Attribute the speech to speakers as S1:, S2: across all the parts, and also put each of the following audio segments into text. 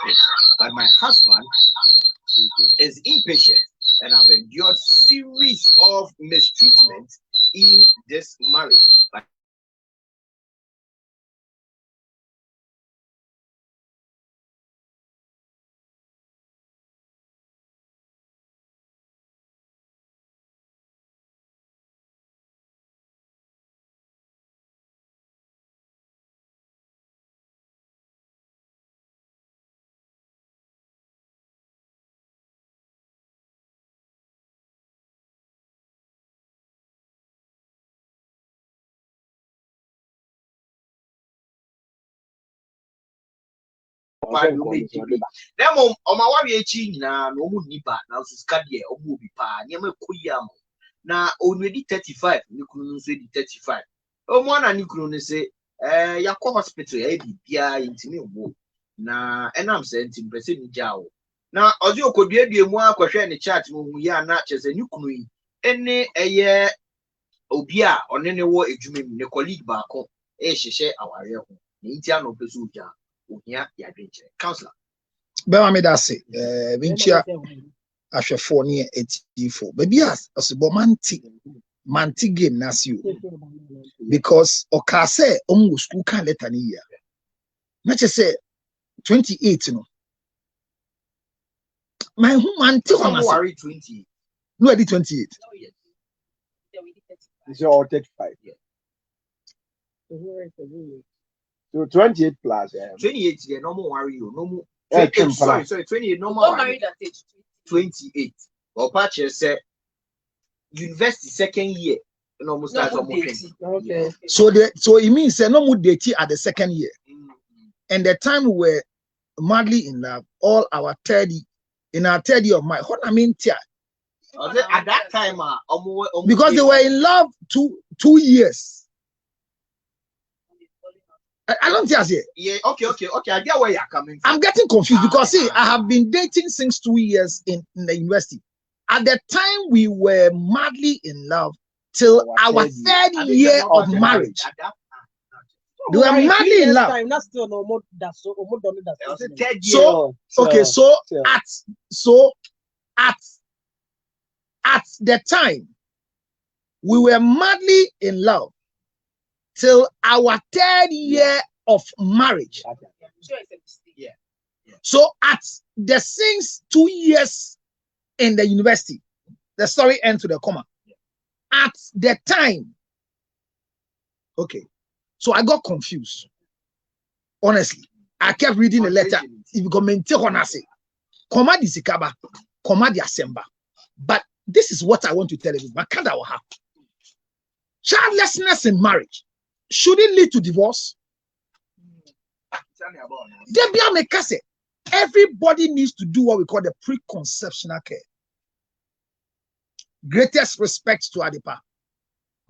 S1: happen. But my husband is impatient, and I've endured series of mistreatment in this marriage. But them on my warrior chin now, no moon nipa, now Scadia or movie pa, near my kuyam. Now already 35, you couldn't say 35. Oh, one and you couldn't say, Yako hospital, Bia into me. Na and I'm saying to President Jao. Now, as you could be a more question in the chat, we are not just a new queen. Any a year Obia on any war, a Jimmy, the colleague Barco, she share our real home. The Indian of Pesuja. Counselor.
S2: Bema me da se vinchia ahwefo ne etifo. Baby as osebo manti game nasio. Because okase omu school kan letter ni ya. Na che say 28 no. My who manti
S1: on worry 28.
S2: No, I did 28.
S3: No, yes.
S4: It's all 35.
S3: Yeah.
S4: So 28 plus
S1: 28 yeah, no more worry you no more sorry 28 no more
S3: married at age
S1: 28 or patch say university second year no more start
S3: okay.
S2: So it means no more dating at the second year. And the time we were madly in love, all our 30 year of my what I mean
S1: at that time
S2: because they were in love 2 years. I don't see.
S1: Yeah, okay. I get where you're coming from.
S2: I'm getting confused because see, I have been dating since 2 years in the university. At the time, we were madly in love till our third year of marriage. They were madly in love. So at the time, we were madly in love till our third year of marriage.
S1: Yeah.
S2: So at the since 2 years in the university, the story ends with a comma. At the time, okay. So I got confused. Honestly, I kept reading the letter. If you comment on us, comma di sikaba, comma di asemba. But this is what I want to tell you. Makanda will happen. Childlessness in marriage. Should it lead to divorce? Everybody needs to do what we call the preconceptional care. Greatest respect to Adipa.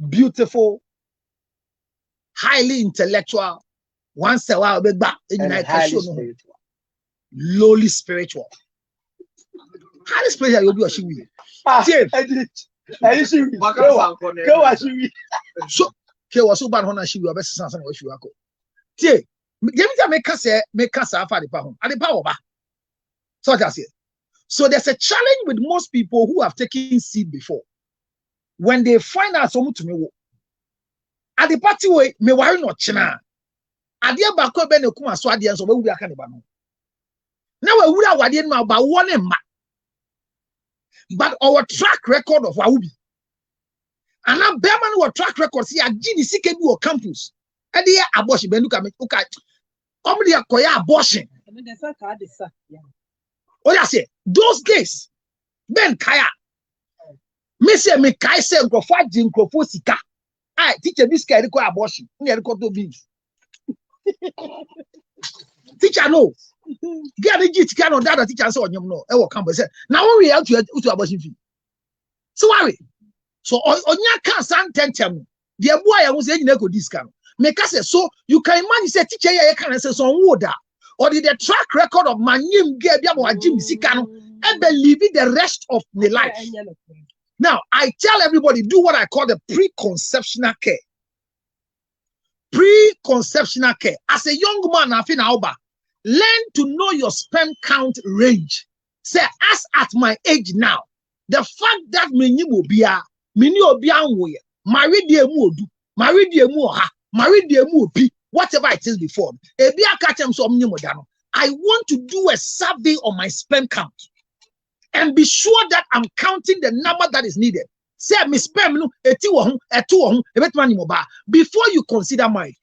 S2: Beautiful, highly intellectual, once a while, lowly spiritual. Highly spiritual, you'll be a shiwi. So, was so bad when she will be something what you are called. Tie, make us after the power. At the power. So I say. So there's a challenge with most people who have taken seed before. When they find out someone to me, at the party way, me why not china. At the back of Ben Okuma Swadian, so we will be a cannibal. Now we would have wadian now about one ma. But our track record of Waubi. And now Berman will track records here at GDC or campus. And they are abortion. Look at me. Okay. Only a koya abortion. Oh, I say those days. Ben Kaya. Me say me Kai say Groffa Jim Grofosika. I teacher this guy require abortion. Near the court of beans. Teacher no. Get the GT on that teacher so on you know. I will come say. Now we have to abortion fee. So worry. So on your can san tentem. The boy I was saying you go discount. Make us say so you can imagine say teacher you can say some water. Or the track record of my name get Jim Sikano and believe it the rest of the life. Now I tell everybody do what I call the preconceptional care. Preconceptional care. As a young man, I feel now, Learn to know your sperm count range. Say, as at my age now, the fact that many will be many will be married dear modu, married dear moha, married dear mopi, whatever it is before. I want to do a survey on my sperm count and be sure that I'm counting the number that is needed. Say, Miss Sperm, before you consider marriage.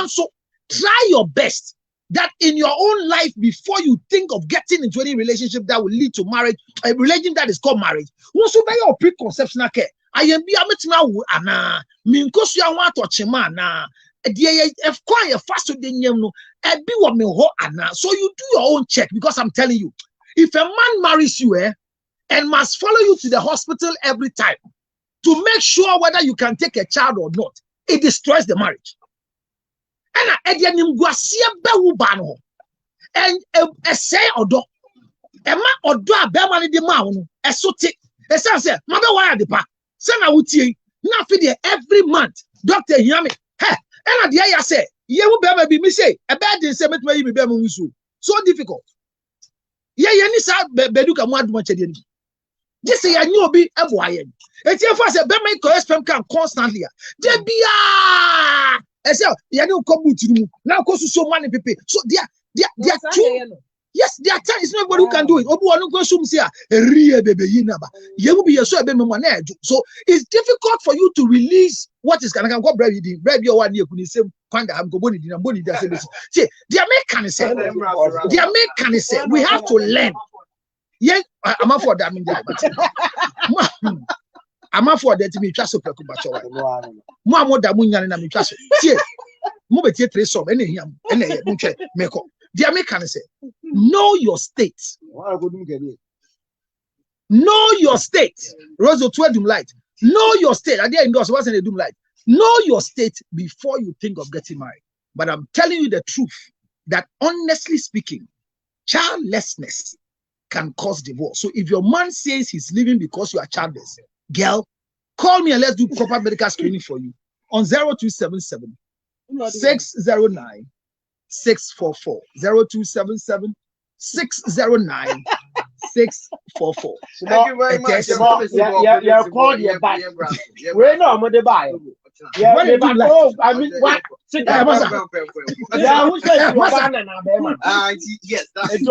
S2: So try your best that in your own life, before you think of getting into any relationship that will lead to marriage, a relationship that is called marriage, once you buy your preconceptional care, I am be a metna ana minkosu ya want to chima na if quite a faster than you be what me ho ana. So you do your own check, because I'm telling you, if a man marries you and must follow you to the hospital every time to make sure whether you can take a child or not, it destroys the marriage. And a say odo ema odo abema de ma wo esote esa say mabe wire de pa say na wutie na fi de every month doctor hiame he na de ya say ye wo bema bi mi say e be de say metuma yi bi bema wusu so difficult ye ni sa beduka mu aduma chede ni just say ya nyi obi ebo aye eti e for say bema ko spam can constantly de bia I say, you know, come to you now. Cause so many people. So they are two. Yes, they are time. It's not everybody who can do it. Obu anu go sum say, "Real baby, you know, you will be your so ebe me money." So it's difficult for you to release what is. Can I go bread you? Bread your one year could say, "Kwanda, I'm going to boni." See, they are making say. They are making say. We have to learn. Yeah, I'm for that. I'm for that to be just so preoccupied. More than Munyan and I'm just here. Move it 3 sub any him and make up. The American say, know your state. Know your state. Rose of 12 doom light. Know your state. I didn't endorse wasn't a doom light. Know your state before you think of getting married. But I'm telling you the truth that honestly speaking, childlessness can cause divorce. So if your man says he's leaving because you are childless, girl, call me and let's do proper medical screening for you on 0277 609 644 0277 609 644.
S4: Thank you very much. You're called your back. We're not going to buy. Yeah, I mean, what? Yeah, who said you were yes, that's it.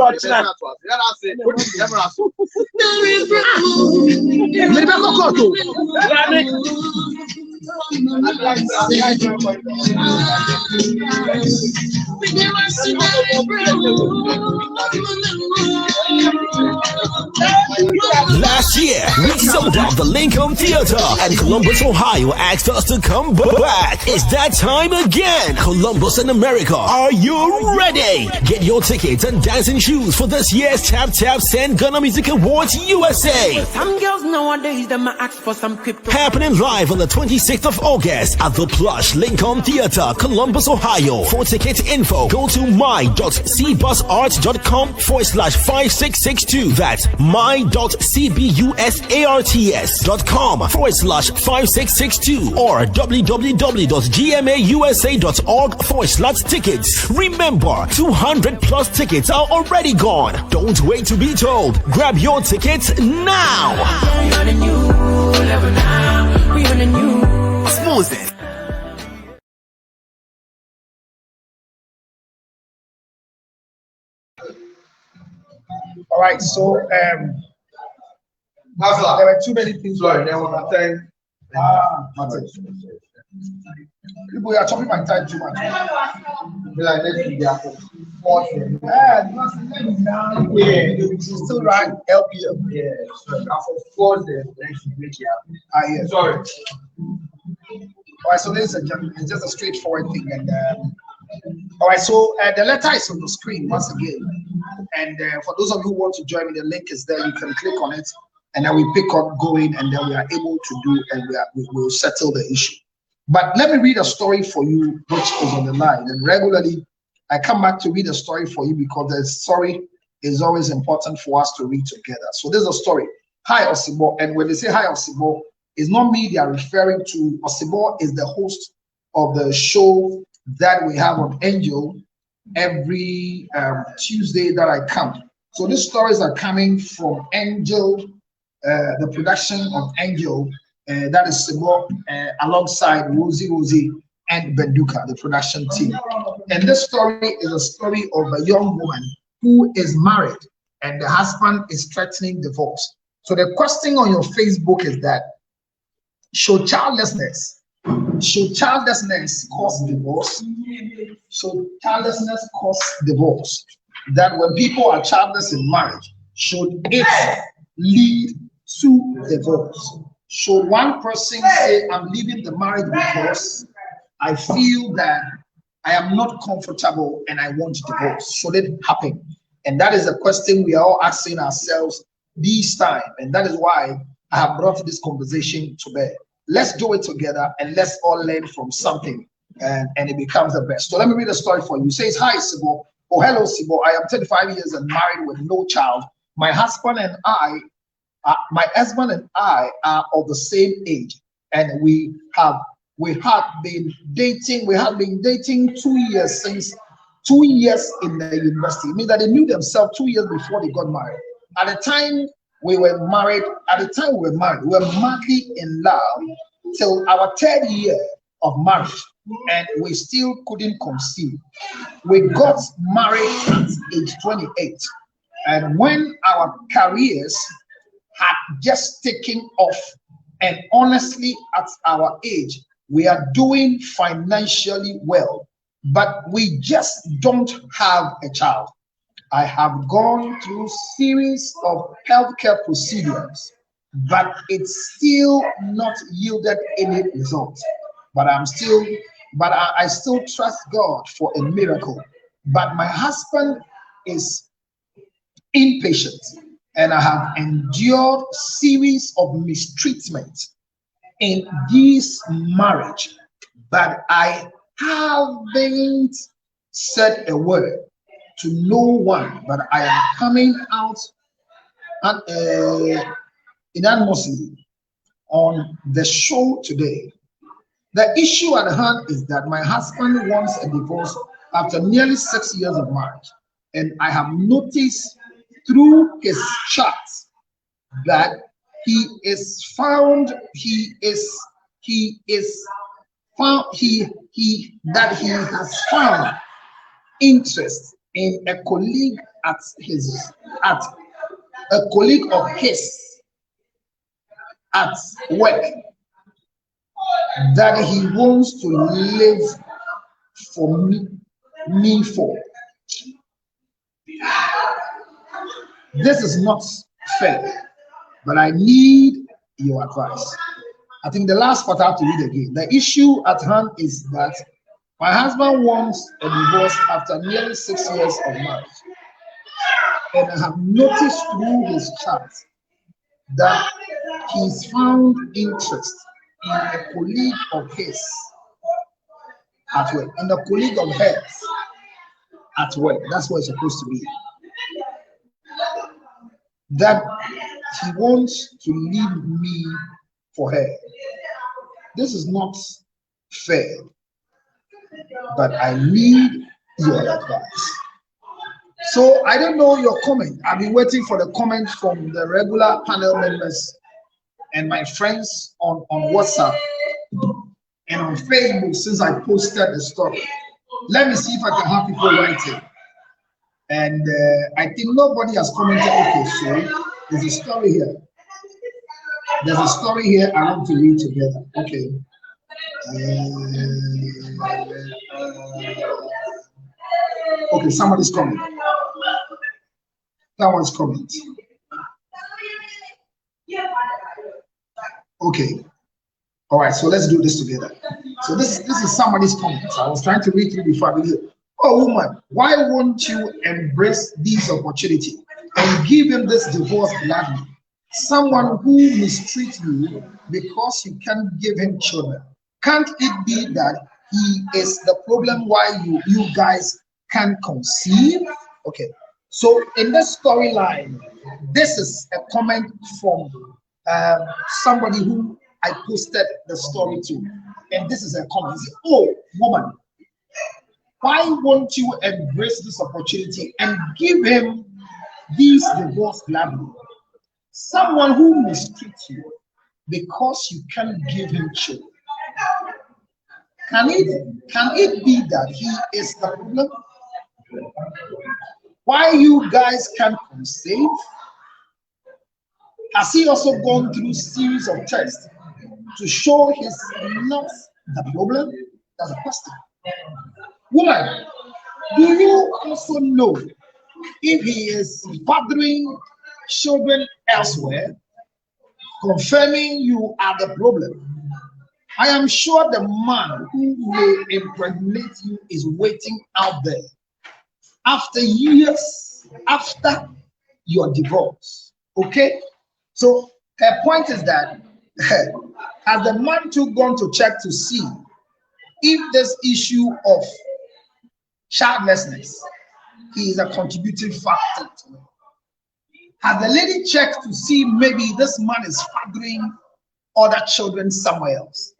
S3: Last year, we sold out the Lincoln Theater, and Columbus, Ohio asked us to come back. It's that time again. Columbus and America, are you ready? Get your tickets and dancing shoes for this year's Tap Tap Send Ghana Music Awards USA.
S5: Some girls nowadays, them ask for some crypto.
S3: Happening live on the 26th of August at the Plush Lincoln Theater, Columbus, Ohio. For ticket info, go to my.cbusarts.com/5662. That's my.cbusarts.com/5662 or www.gmausa.org/tickets. Remember, 200 plus tickets are already gone. Don't wait to be told. Grab your tickets now.
S5: We on a new level now. We on a new.
S3: Expose it.
S2: All right, so there were too many things.
S1: Sorry, there was a time.
S2: People are chopping my time too much.
S1: Like next week,
S2: Yeah, still right. LPM.
S1: yeah. So after 4 days, next week,
S2: Yeah.
S1: Sorry.
S2: All right, so ladies and gentlemen, it's just a straightforward thing. And all right, so the letter is on the screen once again. And for those of you who want to join me, the link is there. You can click on it, and then we pick up going, and then we are able to do, and we will settle the issue. But let me read a story for you, which is on the line. And regularly, I come back to read a story for you because the story is always important for us to read together. So this is a story. Hi, Osibo. And when they say hi, Osibo, it's not me they are referring to. Osibo is the host of the show that we have on Angel every Tuesday that I come. So these stories are coming from Angel, the production of Angel, that is Simo, alongside Rosie and Benduka, the production team. And this story is a story of a young woman who is married and the husband is threatening divorce. So the question on your Facebook is that, should childlessness cause divorce? Should childlessness cause divorce? That when people are childless in marriage, should it lead to divorce? Should one person say, I'm leaving the marriage because I feel that I am not comfortable and I want divorce? Should it happen? And that is a question we are all asking ourselves this time. And that is why I have brought this conversation to bear. Let's do it together and let's all learn from something, and it becomes the best. So let me read a story for you. It says, hi, Sibo. Oh, hello, Sibo. I am 35 years and married with no child. My husband and I are of the same age, and we have been dating 2 years, since 2 years in the university. It means that they knew themselves 2 years before they got married. At the time we were married, we were madly in love till our 3rd year of marriage, and we still couldn't conceive. We got married at age 28, and when our careers had just taken off, and honestly, at our age, we are doing financially well, but we just don't have a child. I have gone through series of healthcare procedures, but it's still not yielded any results. But I still trust God for a miracle. But my husband is impatient, and I have endured series of mistreatment in this marriage, but I haven't said a word to no one. But I am coming out unanimously on the show today. The issue at hand is that my husband wants a divorce after nearly 6 years of marriage, and I have noticed through his chats that he has found interest in a colleague of his at work that he wants to live for me for. This is not fair, but I need your advice. I think the last part I have to read again. The issue at hand is that my husband wants a divorce after nearly 6 years of marriage, and I have noticed through his chat that he's found interest in a colleague of his at work, in a colleague of hers at work. That's what it's supposed to be. That he wants to leave me for her. This is not fair, but I need your advice. So I don't know your comment. I've been waiting for the comment from the regular panel members and my friends on WhatsApp and on Facebook since I posted the story. Let me see if I can have people writing. And I think nobody has commented. Okay, so there's a story here. There's a story here I want to read together. Okay. Okay, somebody's coming. Someone's coming. Okay. All right, so let's do this together. So this is somebody's comment. I was trying to read through before I read it. Oh, woman, why won't you embrace this opportunity and give him this divorce gladly? Someone who mistreats you because you can't give him children. Can't it be that he is the problem why you guys can't conceive? Okay, so in this storyline, this is a comment from somebody who I posted the story to, and this is a comment. Oh, woman, why won't you embrace this opportunity and give him this divorce gladly? Someone who mistreats you because you can't give him children. Can it be that he is the problem? Why you guys can't conceive? Has he also gone through series of tests to show he's not the problem? That's a question. Woman, do you also know if he is fathering children elsewhere, confirming you are the problem? I am sure the man who may impregnate you is waiting out there after years after your divorce. Okay? So her point is that has the man too gone to check to see if this issue of childlessness is a contributing factor to it? Has the lady checked to see maybe this man is fathering other children somewhere else?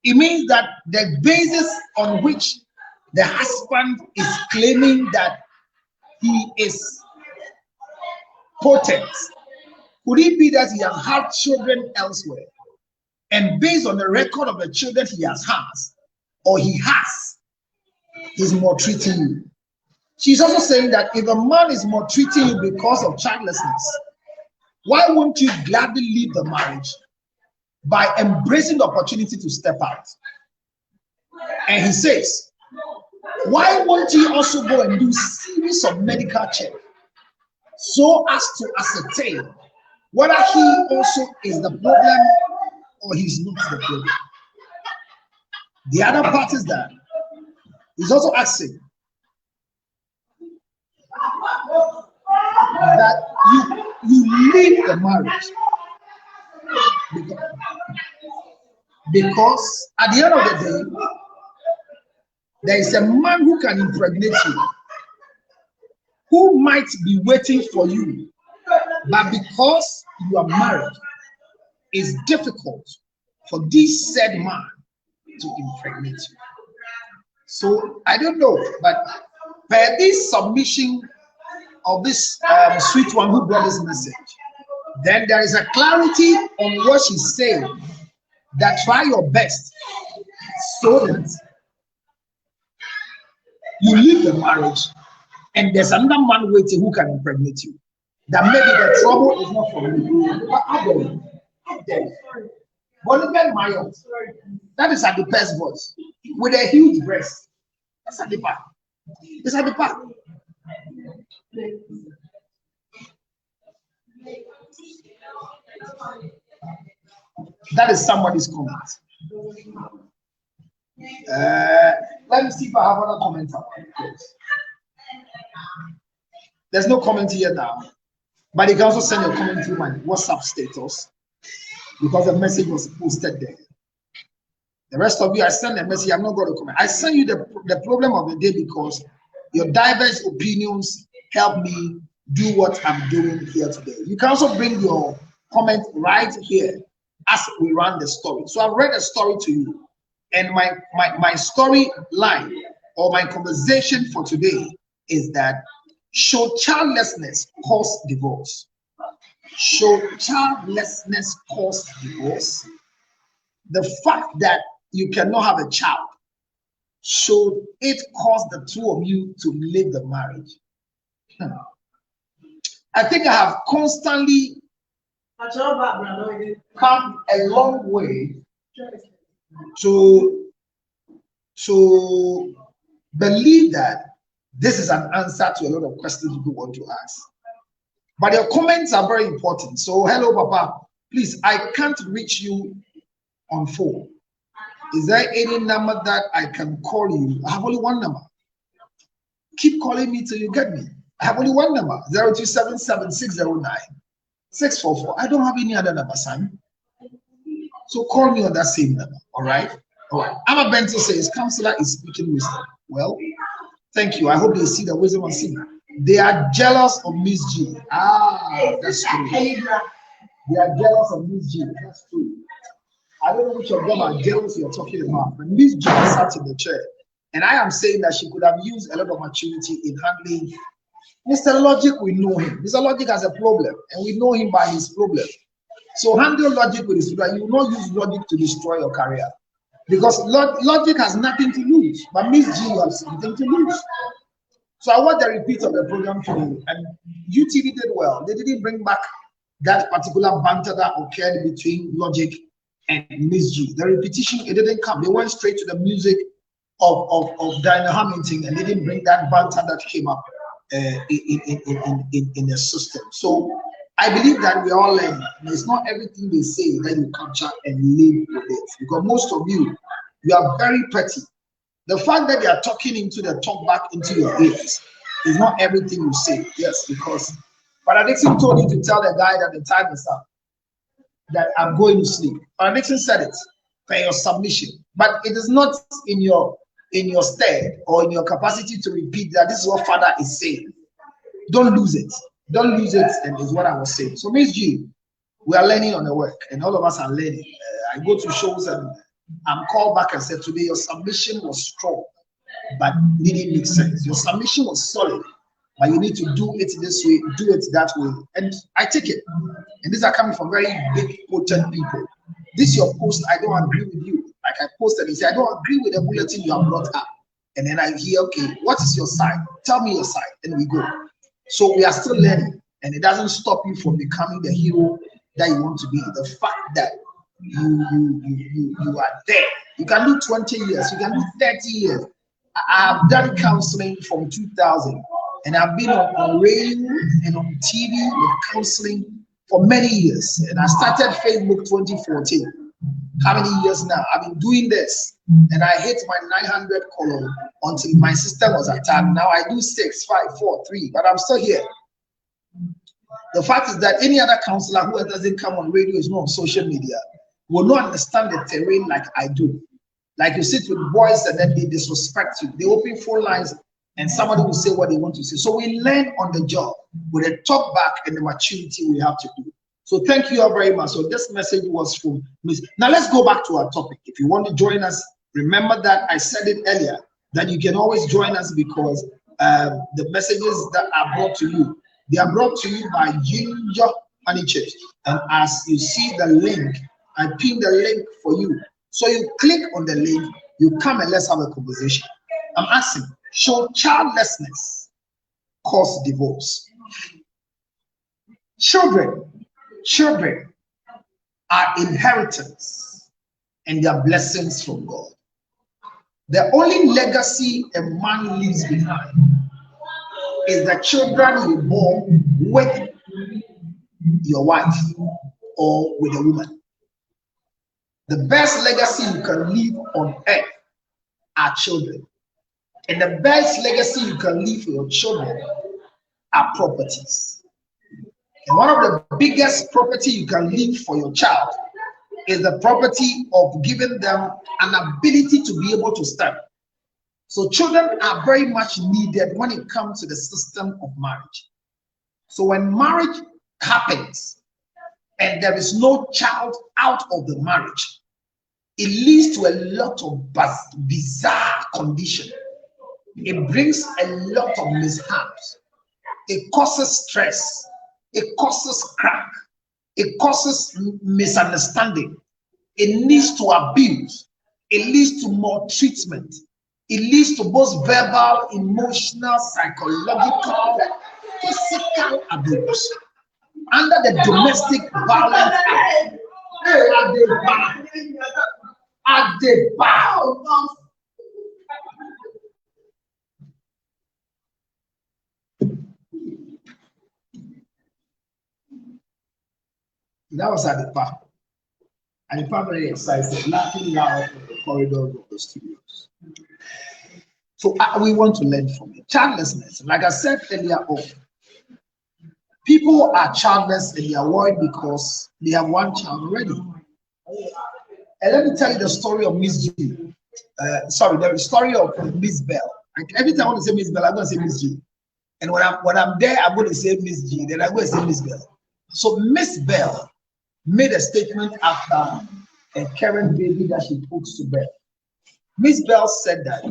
S2: It means that the basis on which the husband is claiming that he is potent, could it be that he has had children elsewhere, and based on the record of the children he has or he has, he's maltreating you? She's also saying that if a man is maltreating you because of childlessness, why won't you gladly leave the marriage by embracing the opportunity to step out? And he says, why won't you also go and do series of medical check so as to ascertain whether he also is the problem or he's not the problem? The other part is that he's also asking that you leave the marriage because at the end of the day, there is a man who can impregnate you, who might be waiting for you, but because you are married, it's difficult for this said man to impregnate you. So I don't know, but by this submission of this sweet one who brought this message, then there is a clarity on what she's saying, that try your best so that you leave the marriage and there's another man waiting who can impregnate you. That maybe the trouble is not from you. But I don't. That is at the best voice with a huge breast. That's at the back. It's at the back. That is somebody's comment. Let me see if I have another comment. There's no comment here now, but you can also send your comment through my WhatsApp status because the message was posted there. The rest of you, I send a message. I'm not going to comment. I send you the problem of the day because your diverse opinions help me do what I'm doing here today. You can also bring your comment right here as we run the story. So I've read a story to you, and my story line or my conversation for today is that should childlessness cause divorce? Should childlessness cause divorce? The fact that you cannot have a child, should it cause the two of you to leave the marriage? I think I have constantly come a long way to believe that this is an answer to a lot of questions people want to ask. But your comments are very important. So hello, Papa. Please, I can't reach you on phone. Is there any number that I can call you? I have only one number. Keep calling me till you get me. I have only one number, 0277609-644. I don't have any other number, son. So call me on that same number, all right? All right. Amma Benton says, counselor is speaking wisdom. Well, thank you. I hope they see the wisdom on scene. They are jealous of Miss G. Ah, that's true. They are jealous of Miss G. That's true. I don't know which of them are jealous you're talking about. But Miss G sat in the chair And I am saying that she could have used a lot of maturity in handling. Mr. Logic, we know him. Mr. Logic has a problem, and we know him by his problem. So handle Logic with his problem. You will not use Logic to destroy your career. Because Logic has nothing to lose. But Miss G, you have something to lose. So I want the repeat of the program today. And UTV did well. They didn't bring back that particular banter that occurred between Logic and Miss G. The repetition, it didn't come. They went straight to the music of Diana Hamilton, and they didn't bring that banter that came up in the system. So I believe that we all learn. It's not everything they say that you capture and live with it. Because most of you are very petty. The fact that they are talking into the talk back into your ears is not everything you say. Yes, because Father Dixon told you to tell the guy that the time is up, that I'm going to sleep. Father Dixon said it for your submission, but it is not in your stead or in your capacity to repeat that this is what Father is saying. Don't lose it. Don't lose it, and is what I was saying. So, Miss G, we are learning on the work, and all of us are learning. I go to shows and I'm called back and said, today your submission was strong, but didn't make sense. Your submission was solid, but you need to do it this way, do it that way. And I take it. And these are coming from very big, potent people. This your post, I don't agree with you. Like I posted, he said, I don't agree with the bulletin you have brought up. And then I hear, okay, what is your side? Tell me your side. Then we go. So we are still learning, and it doesn't stop you from becoming the hero that you want to be. The fact that you are there. You can do 20 years, you can do 30 years. I have done counseling from 2000, and I've been on radio and on TV with counseling for many years. And I started Facebook 2014. How many years now? I've been doing this, and I hit my 900 column until my system was attacked. Now I do 6, 5, 4, 3, but I'm still here. The fact is that any other counselor who doesn't come on radio, is not on social media, will not understand the terrain like I do. Like you sit with boys and then they disrespect you. They open phone lines and somebody will say what they want to say. So we learn on the job with the talk back and the maturity we have to do. So thank you all very much. So this message was from Miss. Now let's go back to our topic. If you want to join us, remember that I said it earlier, that you can always join us because the messages that are brought to you, they are brought to you by Ginger Honey Chips. And as you see the link, I pinned the link for you. So you click on the link, you come and let's have a conversation. I'm asking, should childlessness cause divorce? Children are inheritance and they are blessings from God. The only legacy a man leaves behind is the children you born with your wife or with a woman. The best legacy you can leave on earth are children. And the best legacy you can leave for your children are properties. And one of the biggest property you can leave for your child is the property of giving them an ability to be able to stand. So children are very much needed when it comes to the system of marriage. So when marriage happens and there is no child out of the marriage, it leads to a lot of bizarre conditions. It brings a lot of mishaps. It causes stress. It causes crack. It causes misunderstanding. It leads to abuse. It leads to maltreatment. It leads to both verbal, emotional, psychological, physical abuse. Under the Domestic Violence Act, at the bar. That was at the bar. And the bar very excited, laughing loud in the corridors of the studios. So we want to learn from it. Childlessness, like I said earlier on, people are childless and they are worried because they have one child already. And let me tell you the story of Miss G. The story of Miss Bell. Like every time I want to say Miss Bell, I'm going to say Miss G. And when I'm there, I'm going to say Miss G. Then I'm going to say Miss Bell. So Miss Bell made a statement after a current baby that she puts to bed. Miss Bell said that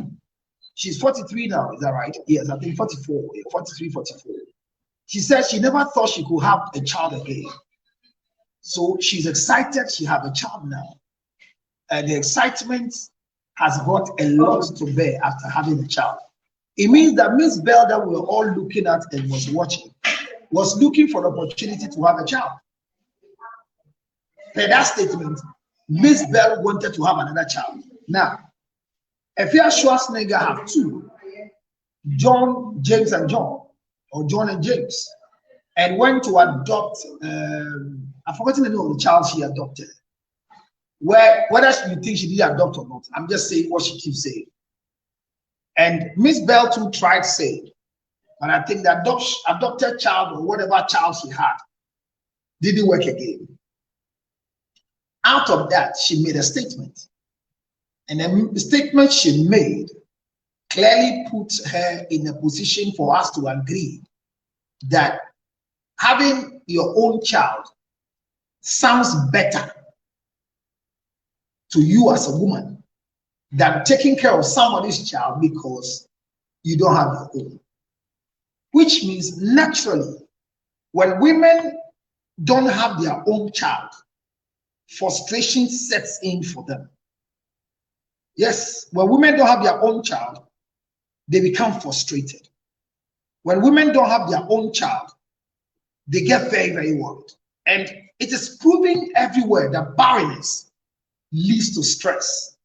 S2: She's 43 now, is that right? Yes, I think 44, 43, 44. She said she never thought she could have a child again. So she's excited she has a child now. And the excitement has brought a lot to bear after having a child. It means that Miss Bell that we were all looking at and was watching was looking for the opportunity to have a child. Per that statement, Miss Bell wanted to have another child. Now, Efia Schwarzenegger have two, John, James, and John, or John and James, and went to adopt. I've forgotten the name of the child she adopted. Whether you think she did adopt or not, I'm just saying what she keeps saying. And Miss Bell too tried saying, and I think the adopted child or whatever child she had didn't work again. Out of that, she made a statement. And the statement she made clearly puts her in a position for us to agree that having your own child sounds better to you as a woman than taking care of somebody's child because you don't have your own. Which means naturally, when women don't have their own child, frustration sets in for them. Yes, when women don't have their own child, they become frustrated. When women don't have their own child, they get very, very worried. And it is proving everywhere that barrenness leads to stress.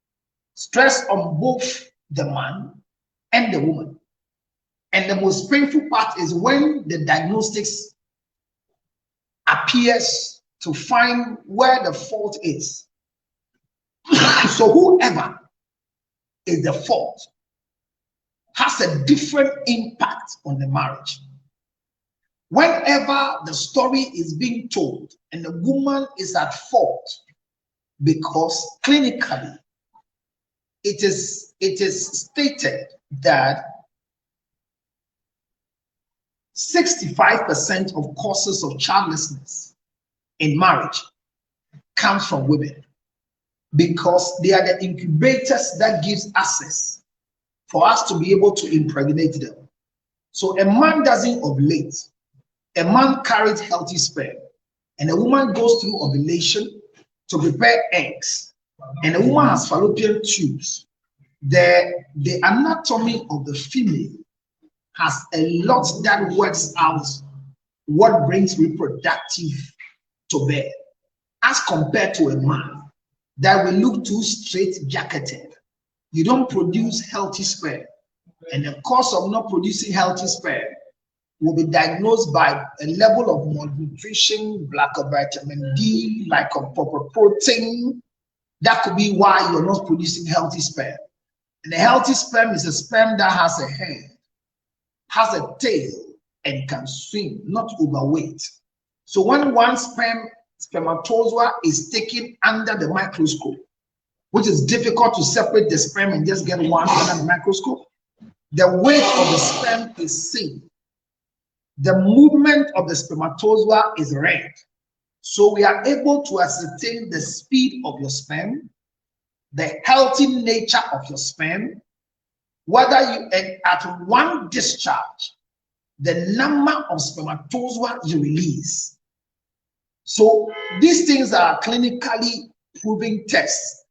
S2: Stress on both the man and the woman. And the most painful part is when the diagnostics appears to find where the fault is. So whoever is the fault has a different impact on the marriage. Whenever the story is being told and the woman is at fault, because clinically it is stated that 65% of causes of childlessness in marriage comes from women, because they are the incubators that gives access for us to be able to impregnate them. So a man doesn't ovulate, a man carries healthy sperm, and a woman goes through ovulation to prepare eggs, and a woman has fallopian tubes. The anatomy of the female has a lot that works out what brings reproductive to bear, as compared to a man that will look too straight-jacketed. You don't produce healthy sperm, and the cause of not producing healthy sperm will be diagnosed by a level of malnutrition, lack of vitamin D, lack of proper protein. That could be why you're not producing healthy sperm. And a healthy sperm is a sperm that has a head, has a tail, and can swim, not overweight. So when one spermatozoa is taken under the microscope, which is difficult to separate the sperm and just get one under the microscope, the weight of the sperm is seen. The movement of the spermatozoa is read. So we are able to ascertain the speed of your sperm, the healthy nature of your sperm, whether you at one discharge, the number of spermatozoa you release. So these things are clinically proven tests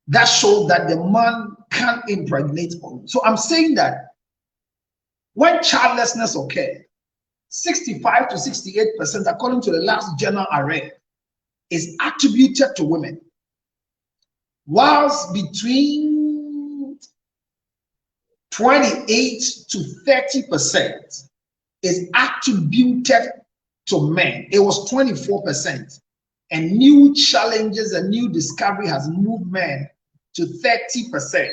S2: that show that the man can impregnate on. So I'm saying that when childlessness occurs, 65 to 68%, according to the last journal I read, is attributed to women, whilst between 28 to 30% is attributed to men. It was 24%, and new challenges and new discovery has moved men to 30%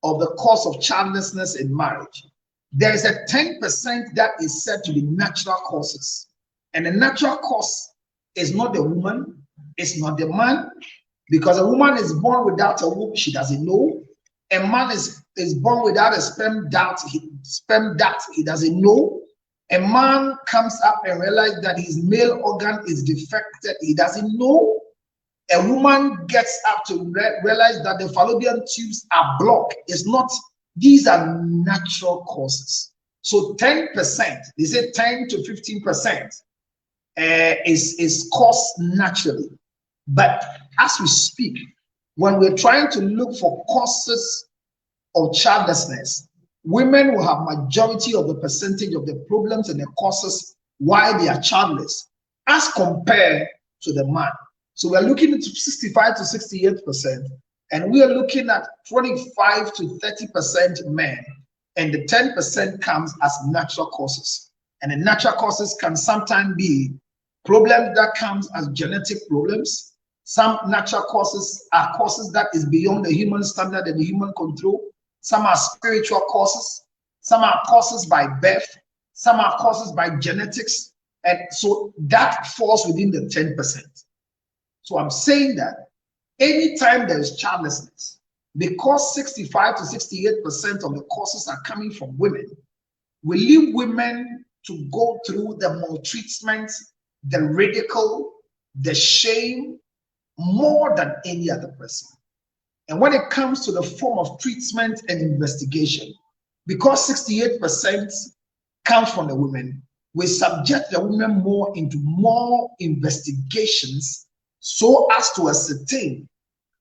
S2: of the cause of childlessness in marriage. There is a 10% that is said to be natural causes, and the natural cause is not the woman, it's not the man, because a woman is born without a womb, she doesn't know. A man is born without a sperm duct, he doesn't know. A man comes up and realizes that his male organ is defected, he doesn't know. A woman gets up to realize that the fallopian tubes are blocked. It's not These are natural causes. So 10%, they say 10 to 15% is caused naturally. But as we speak, when we're trying to look for causes of childlessness, women will have majority of the percentage of the problems and the causes why they are childless as compared to the man. So we're looking at 65 to 68%, and we are looking at 25 to 30% men, and the 10% comes as natural causes. And the natural causes can sometimes be problems that comes as genetic problems. Some natural causes are causes that is beyond the human standard and the human control. Some are spiritual causes. Some are causes by birth. Some are causes by genetics. And so that falls within the 10%. So I'm saying that anytime there is childlessness, because 65 to 68% of the causes are coming from women, we leave women to go through the maltreatment, the ridicule, the shame, more than any other person. And when it comes to the form of treatment and investigation, because 68% comes from the women, we subject the women more into more investigations so as to ascertain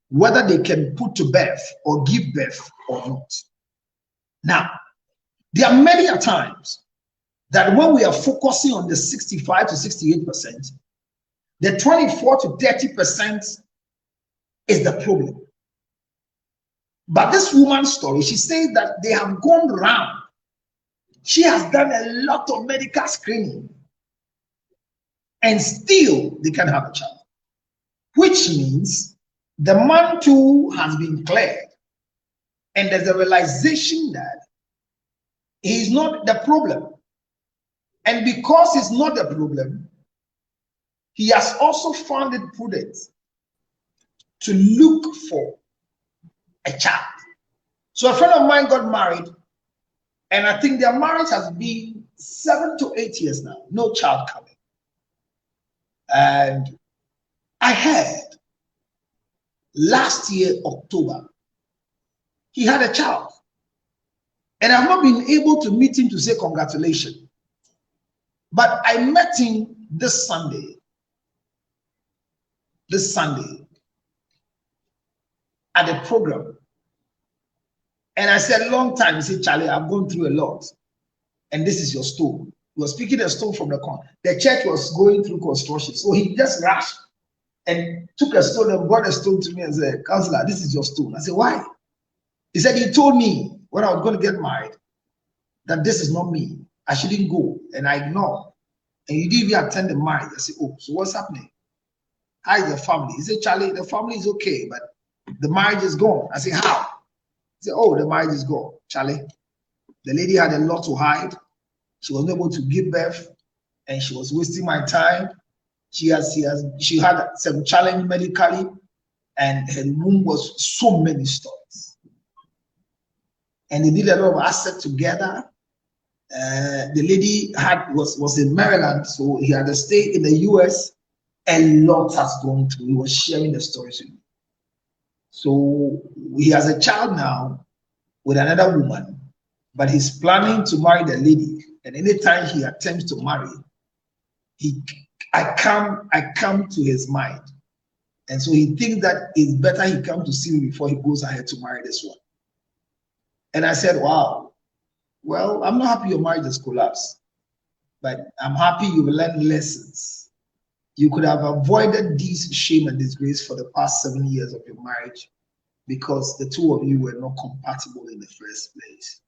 S2: whether they can put to birth or give birth or not. Now, there are many times that when we are focusing on the 65 to 68%, the 24 to 30% is the problem. But this woman's story, she says that they have gone round. She has done a lot of medical screening, and still they can have a child, which means the man too has been cleared, and there's a realization that he is not the problem. And because he's not the problem, he has also found it prudent to look for a child. So a friend of mine got married, and I think their marriage has been 7 to 8 years now, no child coming. And I heard last year, October, he had a child. And I've not been able to meet him to say congratulations. But I met him this Sunday at the program. And I said, long time. He said, Charlie, I've gone through a lot. And this is your stone. He was picking a stone from the corner. The church was going through construction. So he just rushed and took a stone and brought a stone to me and said, Counselor, this is your stone. I said, why? He said, he told me when I was going to get married that this is not me. I shouldn't go. And I ignored. And you didn't even attend the marriage. I said, oh, so what's happening? How is the family? He said, Charlie, the family is okay, but the marriage is gone. I said, how? He said, oh, the marriage is gone. Charlie, the lady had a lot to hide. She was not able to give birth, and she was wasting my time. She had some challenge medically, and her womb was so many stories. And they did a lot of assets together. The lady was in Maryland, so he had to stay in the US. A lot has gone through. He was sharing the stories with me. So he has a child now with another woman, but he's planning to marry the lady. And anytime he attempts to marry, I come to his mind. And so he thinks that it's better he come to see me before he goes ahead to marry this one. And I said, wow, well, I'm not happy your marriage has collapsed, but I'm happy you learned lessons. You could have avoided this shame and disgrace for the past 7 years of your marriage because the two of you were not compatible in the first place.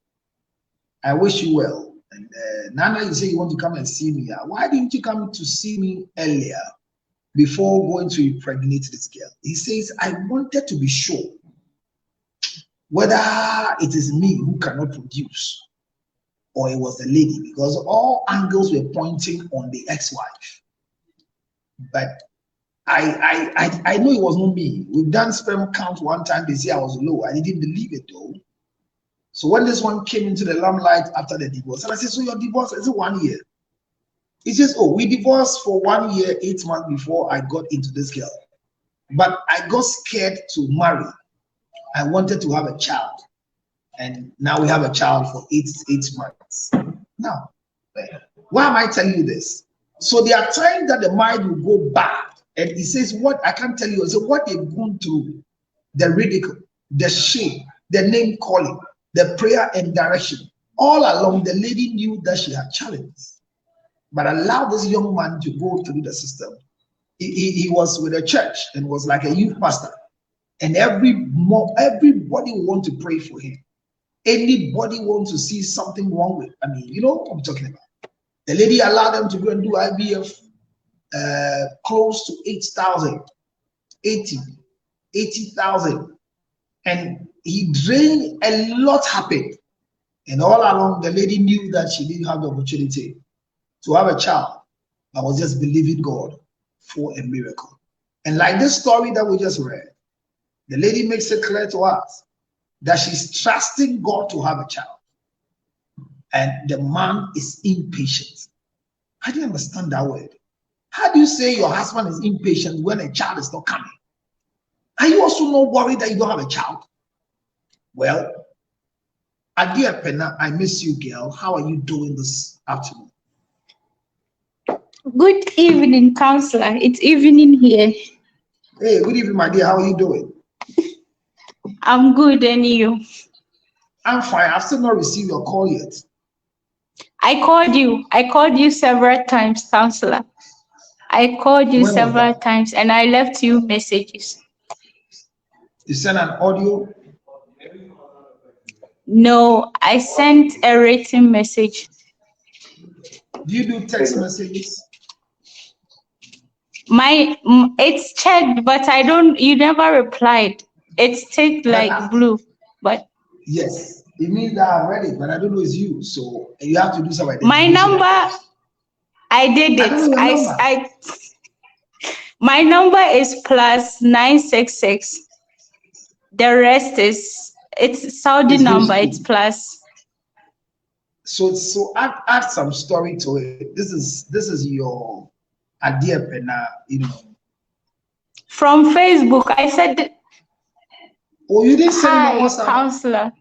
S2: I wish you well. And Nana, you say you want to come and see me. Why didn't you come to see me earlier before going to impregnate this girl? He says, I wanted to be sure whether it is me who cannot produce or it was the lady, because all angles were pointing on the ex-wife. But I know it was not me. We've done sperm count one time. They say I was low. I didn't believe it though. So when this one came into the limelight after the divorce, and I said, so your divorce is 1 year? He says, oh, we divorced for 1 year, 8 months before I got into this girl. But I got scared to marry. I wanted to have a child. and now we have a child for 8 months. Now, why am I telling you this? So there are times that the mind will go bad, and he says, "What I can't tell you is what they've gone through, the ridicule, the shame, the name calling, the prayer and direction. All along, the lady knew that she had challenges, but allowed this young man to go through the system. He was with a church and was like a youth pastor, and everybody want to pray for him. Anybody wants to see something wrong with. I mean, you know what I'm talking about. The lady allowed them to go and do IVF, close to 80,000, and he drained. A lot happened, and all along the lady knew that she didn't have the opportunity to have a child. I was just believing God for a miracle. And like this story that we just read, the lady makes it clear to us that she's trusting God to have a child, and the man is impatient. I didn't understand that word. How do you say your husband is impatient when a child is not coming? Are you also not worried that you don't have a child? Well, Adia Pena, I miss you, girl. How are you doing this afternoon?
S6: Good evening, counselor. It's evening here.
S2: Hey, good evening, my dear. How are you doing?
S6: I'm good, and you?
S2: I'm fine. I've still not received your call yet.
S6: I called you several times, counselor. I called you several times, and I left you messages.
S2: You sent an audio?
S6: No, I sent a written message.
S2: Do you do text messages?
S6: It's checked, but I don't. You never replied. It's ticked like blue, but
S2: yes, it means that I read it, but I don't know it's you. So you have to do something.
S6: My number, I did it. My number is +966. The rest it's Saudi number. It's plus.
S2: So add some story to it. This is your idea, Pena, you know.
S6: From Facebook, I said.
S2: Oh, you didn't send me on WhatsApp?
S6: Counselor.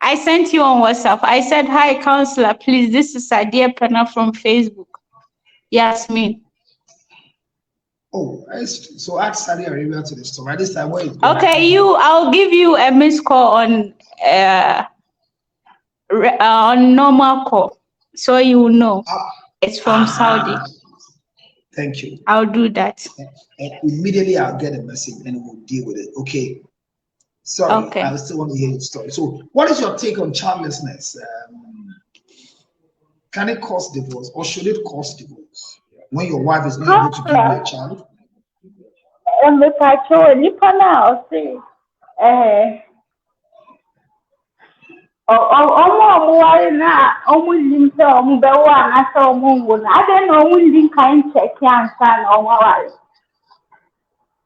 S6: I sent you on WhatsApp. I said, "Hi, counselor. Please, this is Idea Pena from Facebook." Yes, me.
S2: Oh, so add Saudi Arabia to the story. This time, where is going?
S6: Okay, I'll give you a missed call on normal call, so you will know it's from Saudi.
S2: Thank you.
S6: I'll do that.
S2: And immediately I'll get a message and we'll deal with it. Okay. Sorry,
S6: okay.
S2: I still want to hear your story. So, what is your take on childlessness? Can it cause divorce, or should it cause divorce when your wife is not able to give you a child?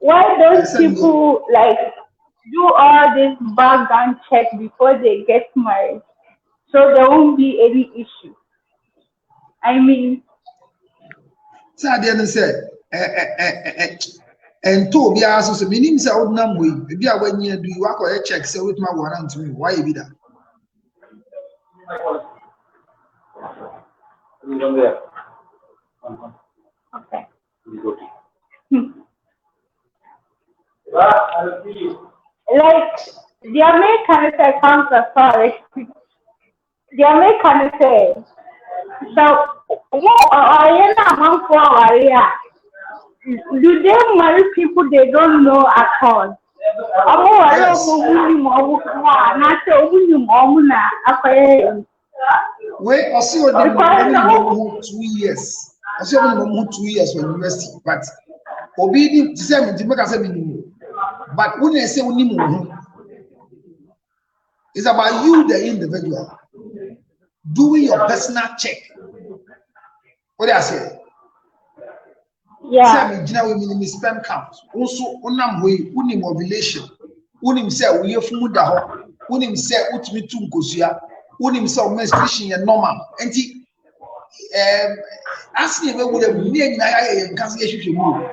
S6: Why don't people do all this background check before they get married, so there won't be any issue? I mean,
S2: so I didn't say, and to be asked, so meaning say, "Old number, maybe I when you do work or check, say with my warrant to me, why you be that?"
S6: Okay. Like the American say, counselor, sorry. The American say, so do they marry people they don't know at all?
S2: Wait, I see what they 2 years. I see what 2 years for university, but obedient to say me, but when they say it's about you, the individual, doing your personal check. What do I say?
S6: Yeah.
S2: Say me sperm count. Also, onam way, unim ovulation, unim say we have food da unim say utmi tu nkosua, unim say menstruation is normal. Enti ask me where would have been na cancer issue mu.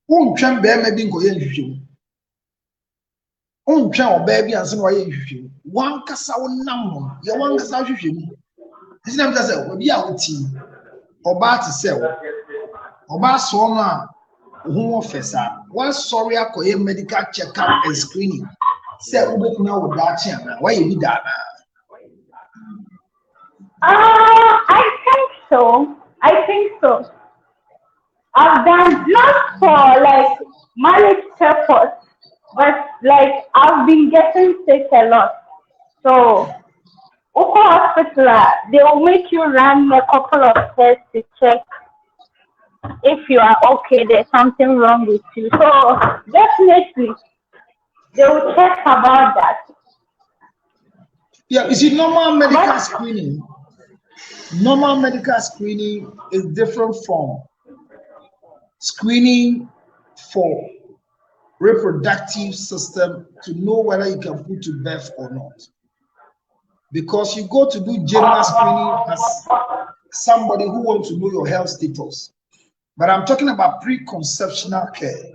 S2: Twam be ma bi nkoye nhwehwem. On channel baby and some way you one cassa number, your one cassa you. His name does it, will be out tea or bar to sell or bar sona who officer. One sorry, I call him medical checkup and screening. Say, who now with that channel? Why you be that?
S6: I think so. I've done not for like marriage purpose, but like I've been getting sick a lot. So, Oko hospital, they will make you run a couple of tests to check if you are okay. There's something wrong with you. So definitely, they will check about that.
S2: Yeah, you see, normal medical screening. Normal medical screening is different from screening for reproductive system to know whether you can put to birth or not. Because you go to do general screening as somebody who wants to know your health status. But I'm talking about preconceptional care,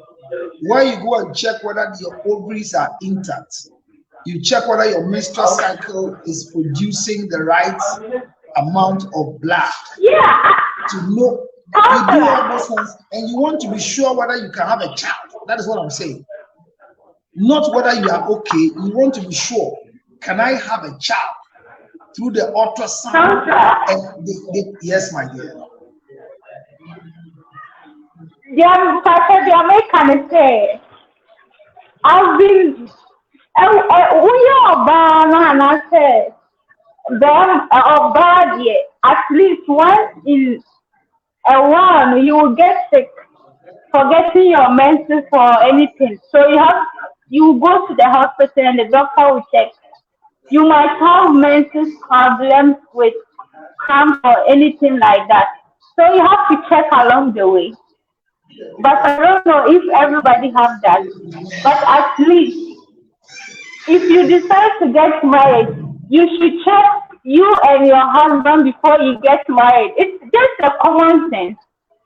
S2: where you go and check whether your ovaries are intact. You check whether your menstrual cycle is producing the right amount of blood.
S6: Yeah.
S2: To know, you do all those things, and you want to be sure whether you can have a child. That is what I'm saying. Not whether you are okay. You want to be sure, can I have a child? Through the ultrasound. And yes, my dear.
S6: Yeah, Pastor, they can say, I've been, we are bad, and I say, them or bad, at least once in a while, you will get sick, forgetting your menses or anything. So you go to the hospital and the doctor will check. You might have menses problems with cramp or anything like that. So you have to check along the way. But I don't know if everybody has that. But at least, if you decide to get married, you should check you and your husband before you get married. It's just a common sense.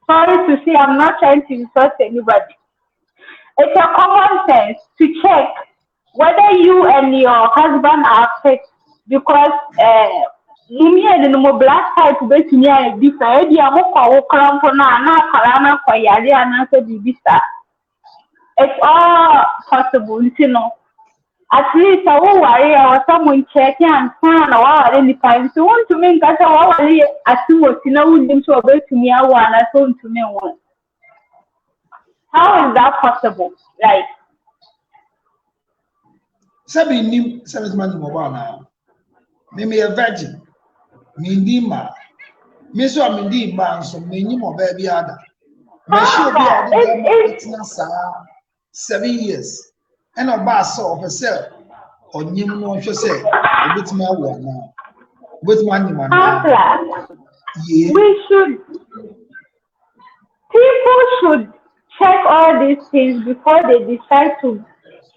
S6: Sorry to say, I'm not trying to insult anybody. It's a common sense to check whether you and your husband are fit, because and the black type bet me a different it's all possible, you know. At least I will worry or someone checking and sign or any time. So want to make us worry as soon as you know them to obey to me one as soon to me one. How is that possible? Like
S2: Seven months mobile now. Me a virgin. Mindima. Me so I'm indeed man, so many more baby other. It's 7 years. And a bass saw of herself or you know, she said, a bit more one now. With money, man.
S6: People should check all these things before they decide to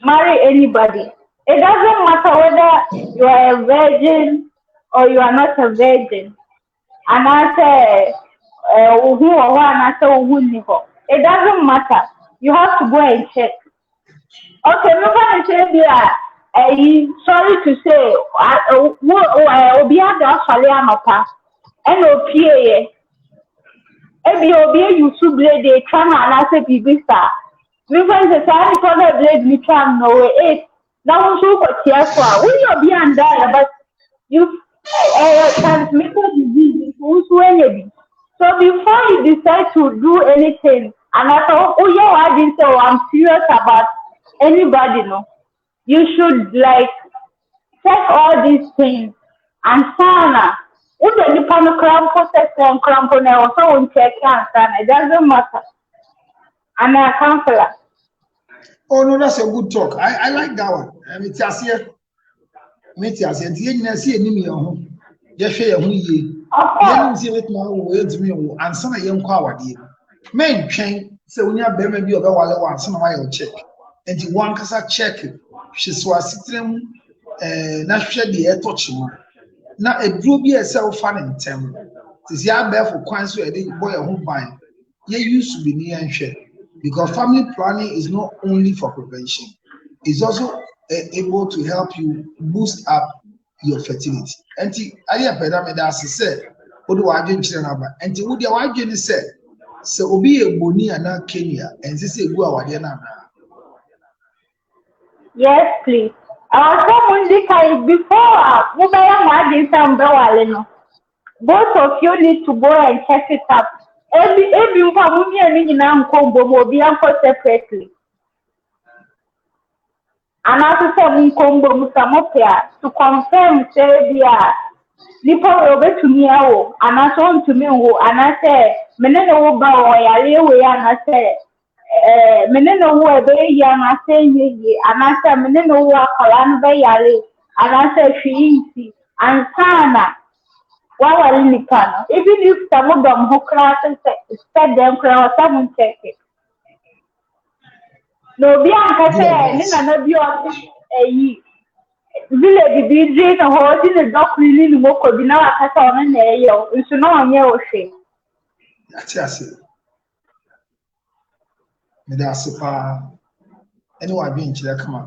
S6: marry anybody. It doesn't matter whether you are a virgin or you are not a virgin. And I say, who or one, I say, who. It doesn't matter. You have to go and check. Okay, nobody say sorry to say, Obi ada Australia mapa, and OPA. Obi you should blade the tram and I say Bibista. We find the time for the blade me tram no way. Now so careful. We be and die, but you transmit disease so before you decide to do anything, and I thought, oh yeah, I didn't say I'm serious about anybody, no. You should like check all these things and sana. If you can cramp now, so check and sana. It doesn't matter. I'm a counselor.
S2: Oh no, that's a good talk. I like that one. I mean, Tiasia, and you see any home. Yes, share who ye. You see it now, wait me, and some young quality. Men train, so when you have baby of our one, some of my check. And the one can check it. She was sitting, not sure the air touch him. Now a drew be a self fun in term. This year, bear for quite so I didn't boy a home buying. You used to be near and share because family planning is not only for prevention, it's also able to help you boost up your fertility. And I hear Pedro as said, what do I do? And would you want to say, so be a boni and Kenya and this is go our dinner.
S6: Yes, please. Someone before mobile some both of you need to go and check it up. Every separately. And also some to confirm say nipa over to me and I want to me and I say menene wo ba o yare we and I say menene wo be ya na say ye and I say menene wo akola no be yare and I say fiinti and sana wa nipa no even if some of them who class said them class some check it no be an say ni na bi o village DJ na ho di doc really no mo ko bi na akasa on na eyo nso na onye o hwe
S2: That's it. Me da sepa anyone being chile come on.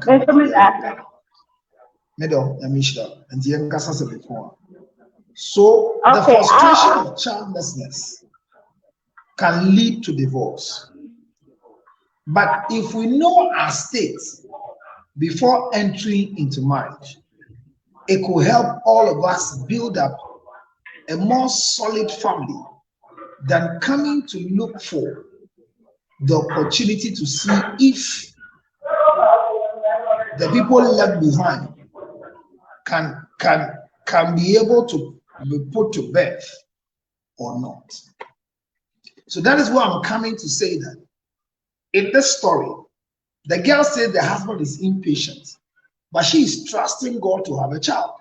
S2: Medo ya mishda and the nkasa se before. So the frustration of childlessness can lead to divorce. But if we know our state before entering into marriage, it could help all of us build up a more solid family than coming to look for the opportunity to see if the people left behind can be able to be put to birth or not. So that is why I'm coming to say that in this story, the girl said the husband is impatient, but she is trusting God to have a child.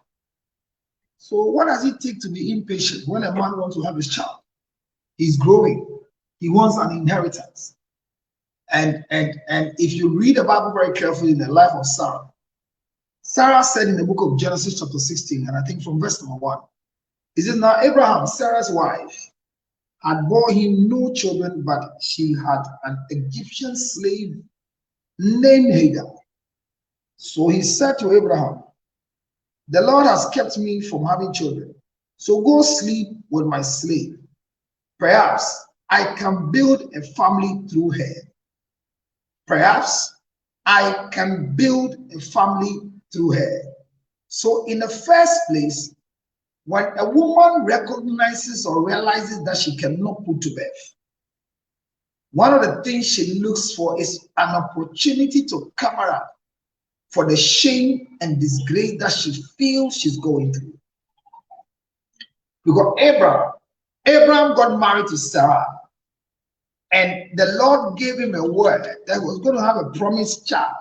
S2: So what does it take to be impatient when a man wants to have his child? He's growing. He wants an inheritance. And if you read the Bible very carefully in the life of Sarah, Sarah said in the book of Genesis chapter 16, and I think from verse number 1, it says, now Abraham, Sarah's wife, had bore him no children, but she had an Egyptian slave named Hagar. So he said to Abraham, the Lord has kept me from having children, so go sleep with my slave. Perhaps I can build a family through her. Perhaps I can build a family through her. So in the first place, when a woman recognizes or realizes that she cannot put to birth, one of the things she looks for is an opportunity to cover up for the shame and disgrace that she feels she's going through. Because Abraham got married to Sarah, and the Lord gave him a word that he was going to have a promised child.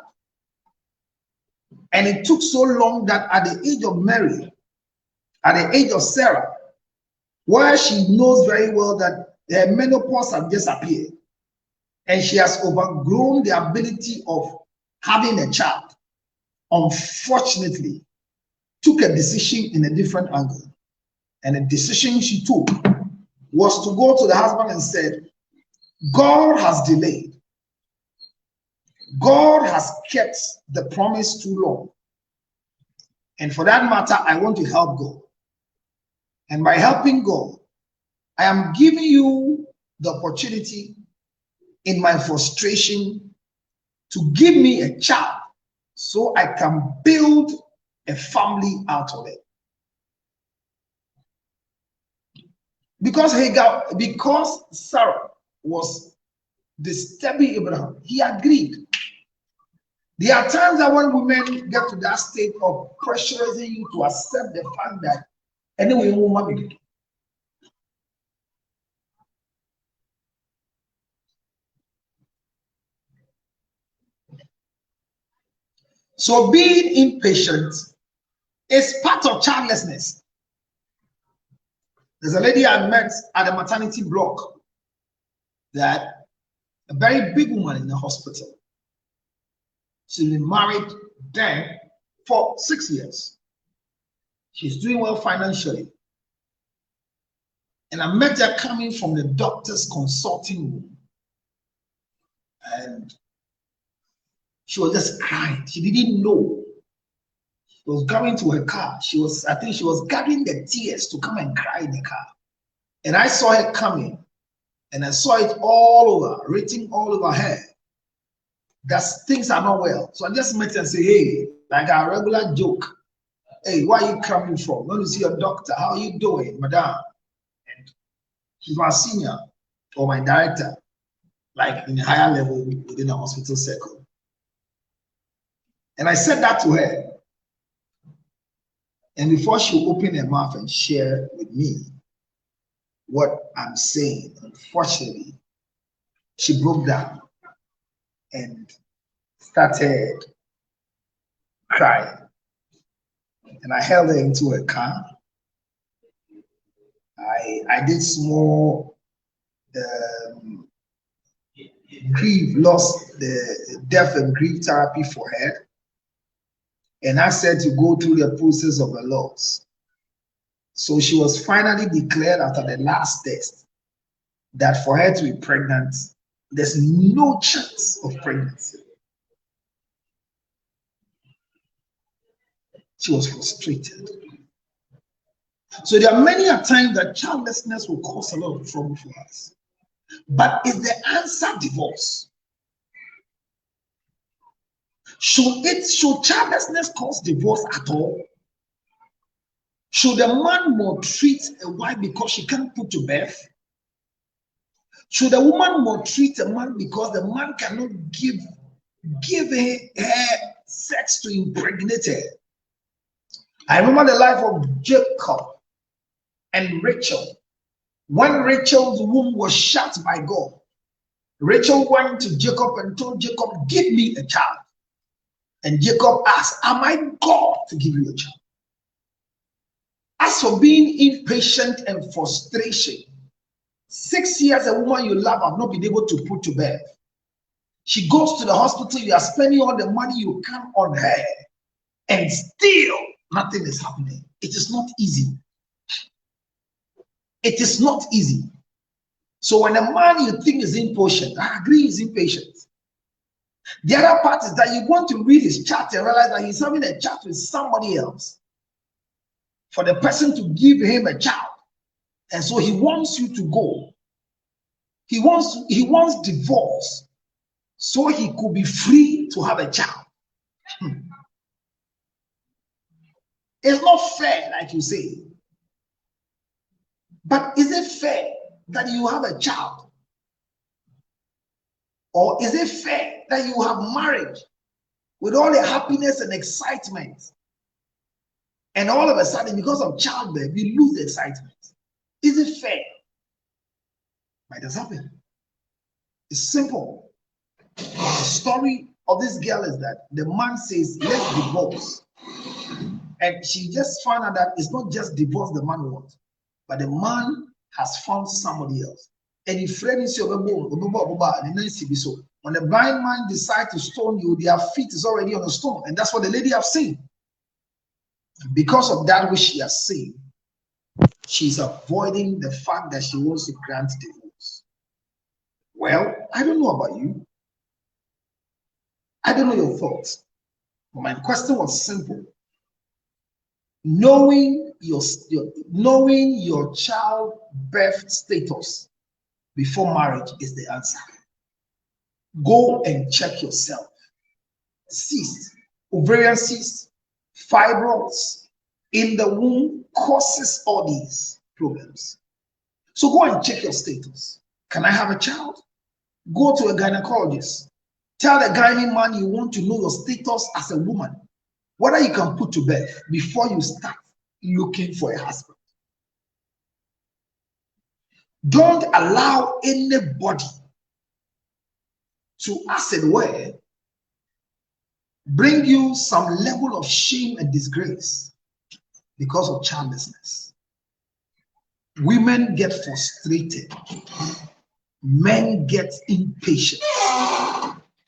S2: And it took so long that at the age of Mary, at the age of Sarah, where she knows very well that her menopause has just appeared, and she has overgrown the ability of having a child, unfortunately, took a decision in a different angle. And the decision she took was to go to the husband and said, God has delayed. God has kept the promise too long. And for that matter, I want to help God. And by helping God, I am giving you the opportunity in my frustration to give me a child so I can build a family out of it. Because Sarah was disturbing Abraham, he agreed. There are times that when women get to that state of pressurizing you to accept the fact that anyway, woman. So being impatient is part of childlessness. There's a lady I met at a maternity block, that a very big woman in the hospital. She's been married then for 6 years. She's doing well financially. And I met her coming from the doctor's consulting room. And she was just crying. She didn't know was coming to her car. I think she was gathering the tears to come and cry in the car. And I saw her coming, and I saw it all over, written all over her, that things are not well. So I just met her and say, hey, like a regular joke. Hey, where are you coming from? When you see your doctor, how are you doing, madam? And she's my senior or my director, like in a higher level within a hospital circle. And I said that to her. And before she opened her mouth and share with me what I'm saying, unfortunately, she broke down and started crying. And I held her into her car. I did small grief, lost the death and grief therapy for her. And I said to go through the process of the loss. So she was finally declared after the last test that for her to be pregnant, there's no chance of pregnancy. She was frustrated. So there are many a time that childlessness will cause a lot of trouble for us. But is the answer divorce? Should childlessness cause divorce at all? Should a man maltreat a wife because she can't put to birth? Should a woman maltreat a man because the man cannot give her sex to impregnate her? I remember the life of Jacob and Rachel. When Rachel's womb was shut by God, Rachel went to Jacob and told Jacob, give me a child. And Jacob asked, am I God to give you a child? As for being impatient and frustration, 6 years a woman you love have not been able to put to bed. She goes to the hospital, you are spending all the money you can on her, and still nothing is happening. It is not easy. It is not easy. So when a man you think is impatient, I agree he's impatient. The other part is that you want to read his chat and realize that he's having a chat with somebody else for the person to give him a child. And so he wants you to go. He wants divorce so he could be free to have a child. It's not fair, like you say. But is it fair that you have a child? Or is it fair that you have marriage with all the happiness and excitement, and all of a sudden, because of childbirth, you lose the excitement? Is it fair? Might has happened. It's simple. The story of this girl is that the man says, let's divorce. And she just found out that it's not just divorce the man wants, but the man has found somebody else. And if friend is your when the blind man decides to stone you, their feet is already on the stone. And that's what the lady has seen. Because of that which she has seen, she's avoiding the fact that she wants to grant divorce. Well, I don't know about you. I don't know your thoughts. But my question was simple. Knowing your childbirth status before marriage is the answer. Go and check yourself. Cysts, ovarian cysts, fibroids in the womb causes all these problems. So go and check your status. Can I have a child? Go to a gynecologist. Tell the gynae man you want to know your status as a woman, whether you can put to bed before you start looking for a husband. Don't allow anybody to, as it were, bring you some level of shame and disgrace because of childlessness. Women get frustrated, men get impatient,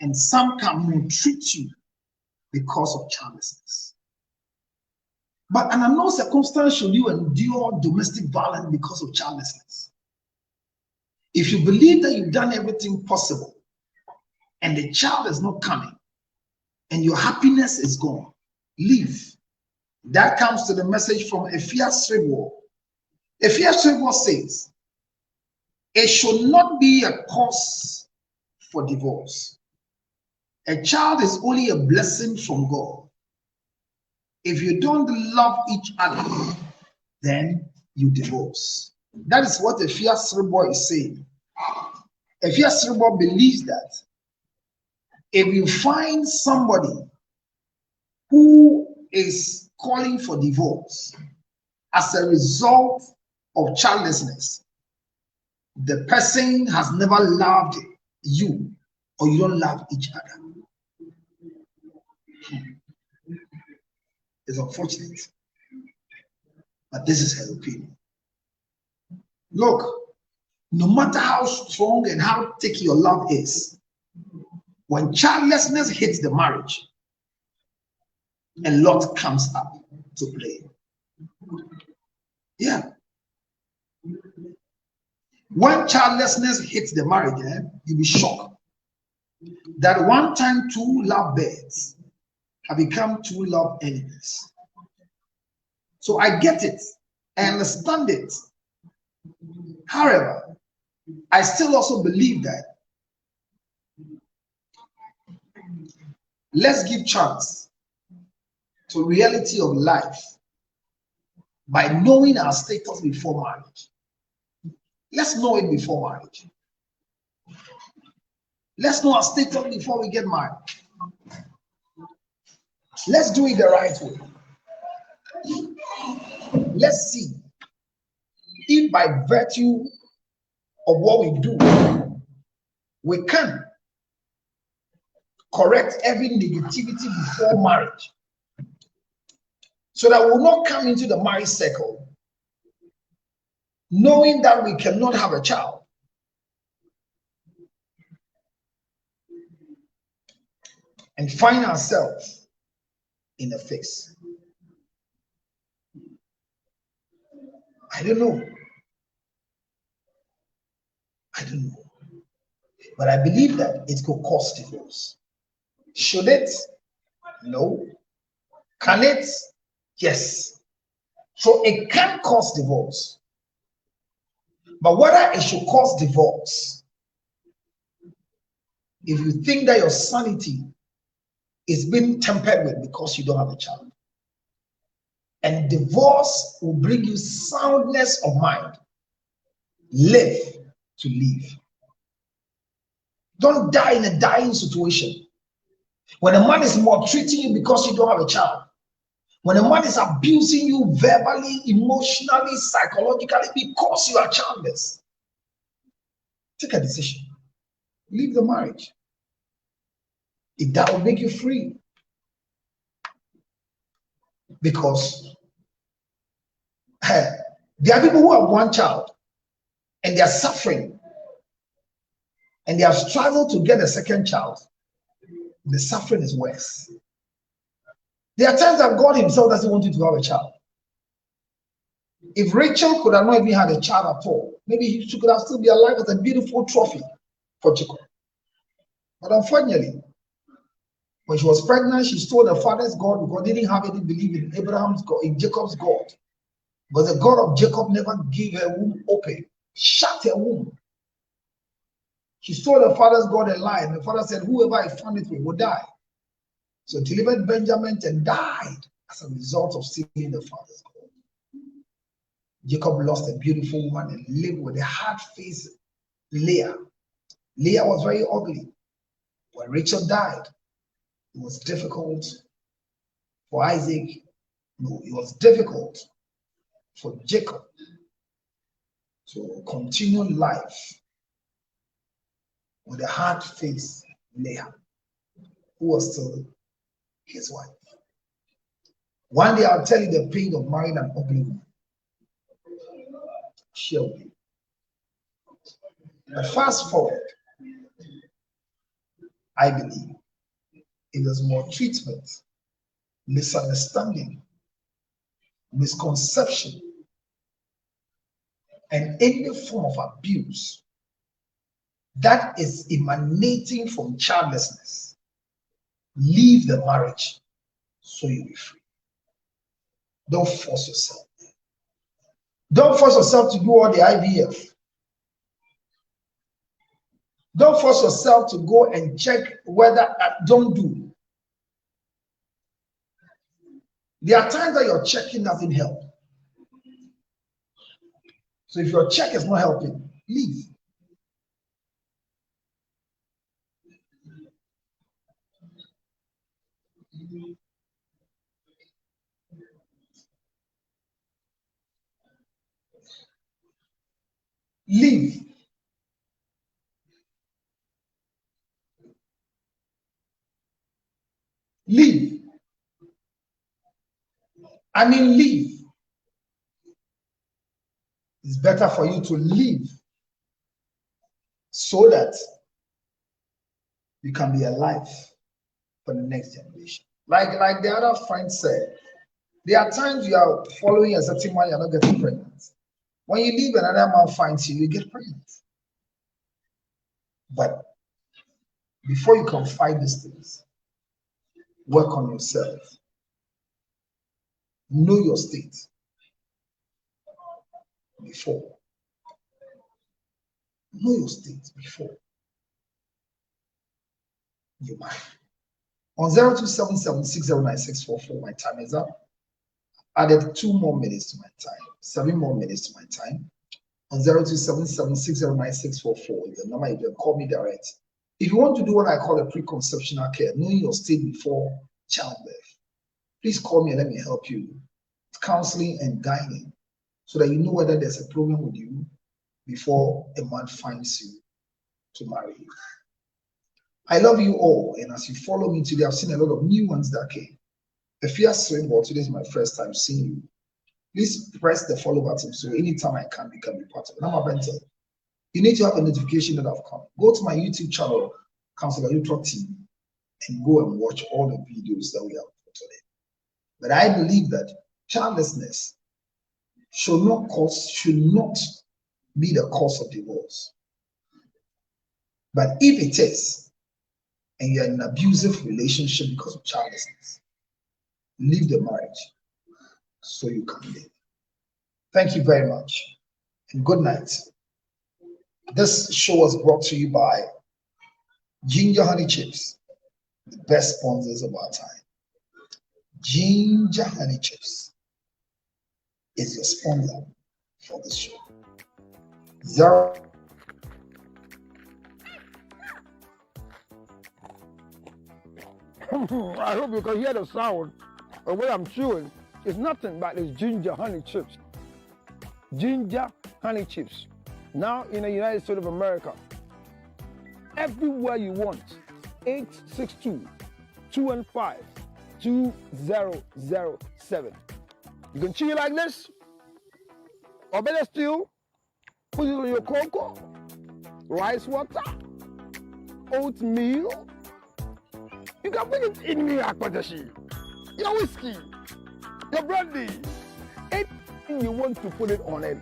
S2: and some can maltreat you because of childlessness. But under no circumstance should you endure domestic violence because of childlessness. If you believe that you've done everything possible and the child is not coming and your happiness is gone, leave That comes to the message from Ephesians 3:1. Ephesians 3:1 says, it should not be a cause for divorce. A child is only a blessing from God. If you don't love each other, then you divorce. That is what Ephesians 3:1 is saying. Ephesians 3:1 believes that if you find somebody who is calling for divorce as a result of childlessness, the person has never loved you, or you don't love each other. It's unfortunate, but this is her opinion. Look, no matter how strong and how thick your love is, when childlessness hits the marriage, a lot comes up to play. Yeah. When childlessness hits the marriage, you'll be shocked that one time two love birds have become two love enemies. So I get it, I understand it. However, I still also believe that let's give chance to reality of life by knowing our status before marriage. Let's know it before marriage. Let's know our status before we get married. Let's do it the right way. Let's see if by virtue of what we do, we can correct every negativity before marriage, so that we will not come into the marriage circle knowing that we cannot have a child, and find ourselves in a fix. I don't know. But I believe that it could cause divorce. Should it? No. Can it? Yes. So it can cause divorce. But whether it should cause divorce, if you think that your sanity is being tempered with because you don't have a child, and divorce will bring you soundness of mind, live to live. Don't die in a dying situation. When a man is maltreating you because you don't have a child, when a man is abusing you verbally, emotionally, psychologically because you are childless, take a decision. Leave the marriage. If that will make you free. Because there are people who have one child and they are suffering and they have struggled to get a second child. The suffering is worse. There are times that God himself doesn't want you to have a child. If Rachel could have not even had a child at all, maybe she could have still be alive as a beautiful trophy for Jacob. But unfortunately, when she was pregnant, she stole her father's God because they didn't have any belief in Abraham's God, in Jacob's God. But the God of Jacob never gave her womb open, shut her womb. She stole her father's God and lied. The father said, whoever I found it with will die. So delivered Benjamin and died as a result of stealing the father's God. Jacob lost a beautiful woman and lived with a hard-faced Leah. Leah was very ugly. When Rachel died, it was difficult for Isaac. No, it was difficult for Jacob to continue life with a hard-faced Leah, who was still his wife. One day I'll tell you the pain of marrying an ugly woman. Surely. But fast forward, I believe if there's more treatment, misunderstanding, misconception, and any form of abuse that is emanating from childlessness, leave the marriage so you'll be free. Don't force yourself. Don't force yourself to do all the IVF. Don't force yourself to go and check whether, don't do. There are times that your checking doesn't help. So if your check is not helping, leave. Leave. Leave. I mean, leave. It's better for you to leave so that you can be alive for the next generation. Like the other friend said, there are times you are following a certain man, you're not getting pregnant. When you leave, another man finds you, you get pregnant. But before you can fight these things, work on yourself. Know your state before. Know your state before you marry. On 0277609644, my time is up. Added 2 more minutes to my time, 7 more minutes to my time. On 0277609644, the number you can call me direct. If you want to do what I call a preconceptional care, knowing your state before childbirth, please call me and let me help you with counseling and guiding so that you know whether there's a problem with you before a man finds you to marry you. I love you all, and as you follow me today, I've seen a lot of new ones that came. If you are swim, today is my first time seeing you. Please press the follow button so anytime I can, you can be part of it. I'm a mentor. You need to have a notification that I've come. Go to my YouTube channel, Counselor Neutral TV, and go and watch all the videos that we have for today. But I believe that childlessness should not be the cause of divorce. But if it is, and you're in an abusive relationship because of childlessness, leave the marriage so you can live. Thank you very much, and good night. This show was brought to you by Ginger Honey Chips, the best sponsors of our time. Ginger Honey Chips is your sponsor for this show.
S7: I hope you can hear the sound of what I'm chewing. It's nothing but this ginger honey chips. Ginger honey chips. Now in the United States of America. Everywhere you want. 862-215-2007. You can chew it like this. Or better still, put it on your cocoa, rice water, oatmeal. You can put it in your akpatashi, your whiskey, your brandy, anything you want to put it on it.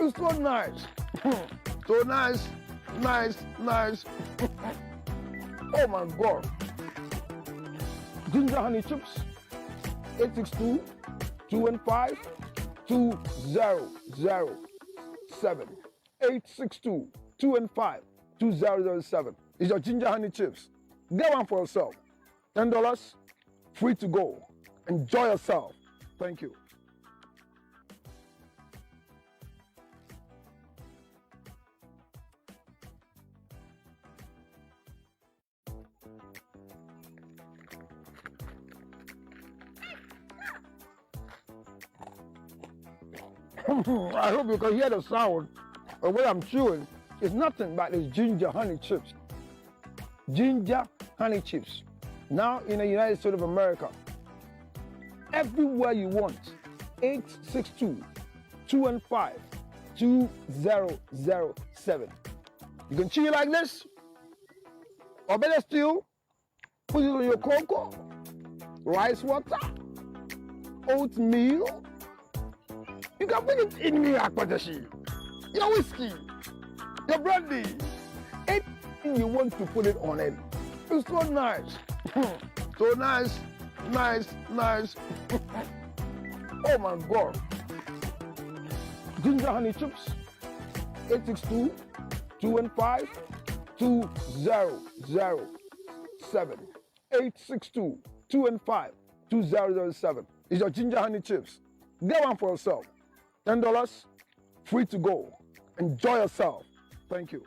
S7: It's so nice. So nice, nice, nice. Oh my God. Ginger honey chips, 862-215-2007. 862-215-2007. It's your ginger honey chips. Get one for yourself. $10, free to go. Enjoy yourself. Thank you. I hope you can hear the sound of what I'm chewing. It's nothing but this ginger honey chips. Ginger honey chips. Now in the United States of America. Everywhere you want. 862-215-2007. You can chew it like this. Or better still, put it on your cocoa, rice water, oatmeal. You can put it in your akpatashi, your whiskey, your brandy, anything you want to put it on it. It's so nice. So nice, nice, nice. Oh my God. Ginger honey chips. 862-215-2007. 862-215-2007. It's your ginger honey chips. Get one for yourself. $10, free to go. Enjoy yourself. Thank you.